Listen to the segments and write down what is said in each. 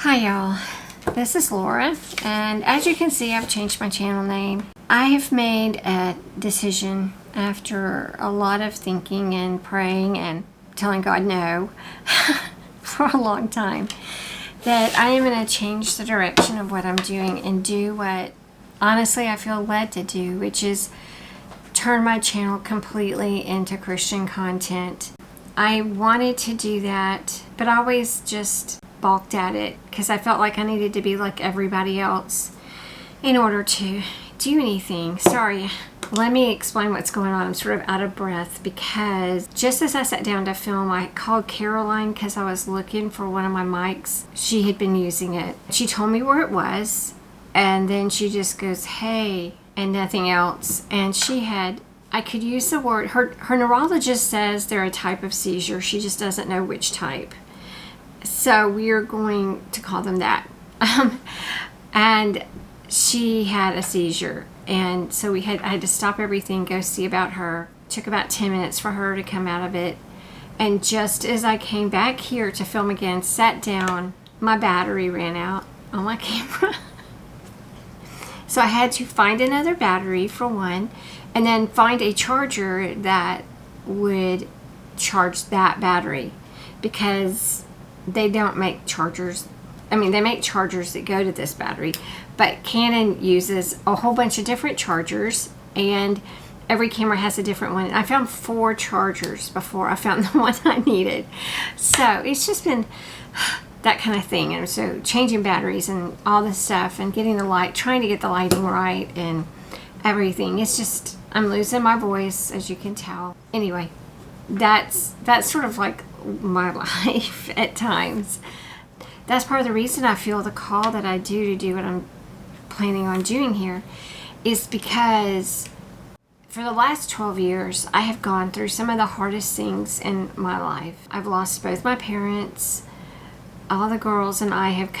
Hi y'all, this is Laura, and as you can see, I've changed my channel name. I have made a decision after a lot of thinking and praying and telling God no for a long time that I am going to change the direction of what I'm doing and do what honestly I feel led to do, which is turn my channel completely into Christian content. I wanted to do that, but I always just balked at it because I felt like I needed to be like everybody else in order to do anything. Sorry, let me explain what's going on. I'm sort of out of breath because just as I sat down to film, I called Caroline because I was looking for one of my mics. She had been using it. She told me where it was, and then she just goes, "Hey," and nothing else. And she had, I could use the word, her neurologist says they're a type of seizure. She just doesn't know which type. So we are going to call them that. And she had a seizure. And so I had to stop everything, go see about her. It took about 10 minutes for her to come out of it. And just as I came back here to film again, sat down, my battery ran out on my camera. So I had to find another battery for one, and then find a charger that would charge that battery, because they don't make chargers. I mean, they make chargers that go to this battery, but Canon uses a whole bunch of different chargers, and every camera has a different one. I found 4 chargers before I found the one I needed. So it's just been that kind of thing. And so changing batteries and all this stuff and getting the light, trying to get the lighting right and everything. It's just, I'm losing my voice, as you can tell. Anyway, that's sort of like my life at times. That's part of the reason I feel the call that I do to do what I'm planning on doing here, is because for the last 12 years I have gone through some of the hardest things in my life. I've lost both my parents. All the girls and I have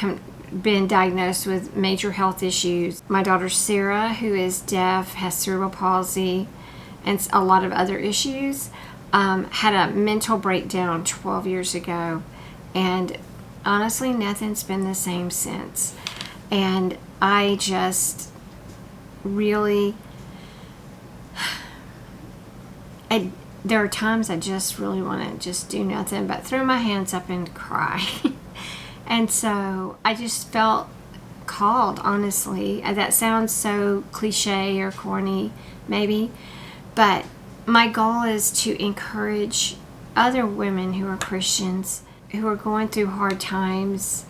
been diagnosed with major health issues. My daughter Sarah, who is deaf, has cerebral palsy and a lot of other issues, had a mental breakdown 12 years ago, and honestly nothing's been the same since. And I just really, there are times I just really want to just do nothing but throw my hands up and cry. And so I just felt called, honestly. That sounds so cliche or corny maybe, but my goal is to encourage other women who are Christians, who are going through hard times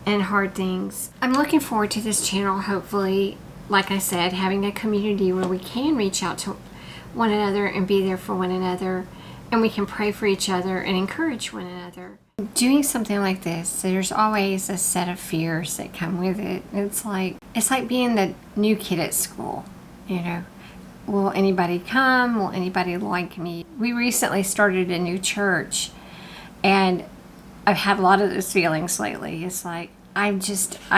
and hard things. I'm looking forward to this channel, hopefully, like I said, having a community where we can reach out to one another and be there for one another, and we can pray for each other and encourage one another. Doing something like this, there's always a set of fears that come with it. It's like being the new kid at school, you know. Will anybody come? Will anybody like me? We recently started a new church, and I've had a lot of those feelings lately. It's like I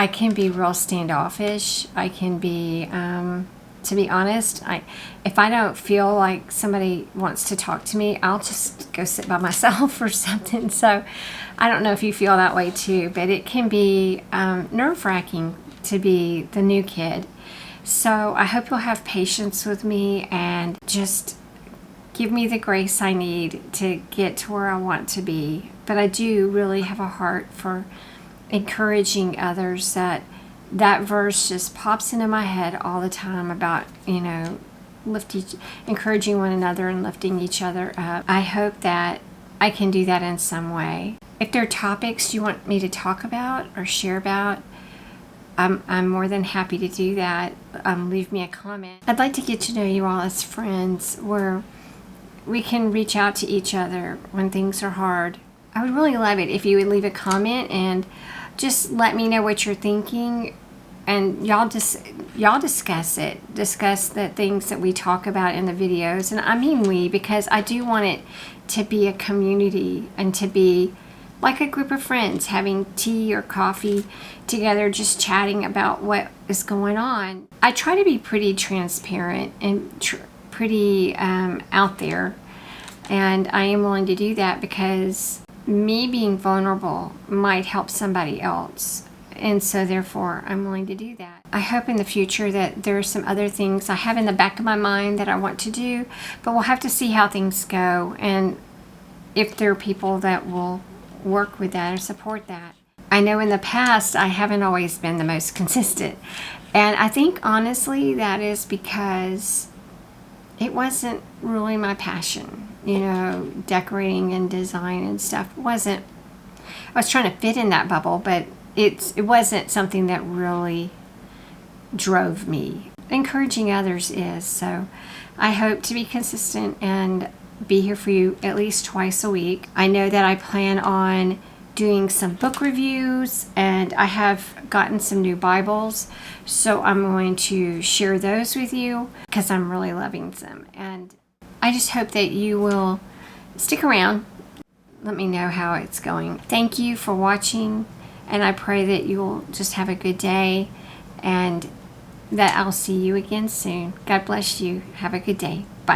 can be real standoffish. I can be, to be honest, if I don't feel like somebody wants to talk to me, I'll just go sit by myself or something. So I don't know if you feel that way too, but it can be nerve-wracking to be the new kid. So I hope you'll have patience with me and just give me the grace I need to get to where I want to be. But I do really have a heart for encouraging others. That verse just pops into my head all the time about, you know, encouraging one another and lifting each other up. I hope that I can do that in some way. If there are topics you want me to talk about or share about, I'm more than happy to do that. Leave me a comment. I'd like to get to know you all as friends, where we can reach out to each other when things are hard. I would really love it if you would leave a comment and just let me know what you're thinking, and y'all discuss it. Discuss the things that we talk about in the videos, and I mean we, because I do want it to be a community and to be like a group of friends having tea or coffee together, just chatting about what is going on. I try to be pretty transparent and pretty out there, and I am willing to do that because me being vulnerable might help somebody else. And so therefore I'm willing to do that. I hope in the future that there are some other things I have in the back of my mind that I want to do, but we'll have to see how things go and if there are people that will work with that or support that. I know in the past I haven't always been the most consistent. And I think honestly that is because it wasn't really my passion. Decorating and design and stuff wasn't. I was trying to fit in that bubble, but it wasn't something that really drove me. Encouraging others is. So I hope to be consistent and be here for you at least twice a week. I know that I plan on doing some book reviews, and I have gotten some new Bibles, so I'm going to share those with you because I'm really loving them. And I just hope that you will stick around. Let me know how it's going. Thank you for watching, and I pray that you'll just have a good day and that I'll see you again soon. God bless you. Have a good day. Bye.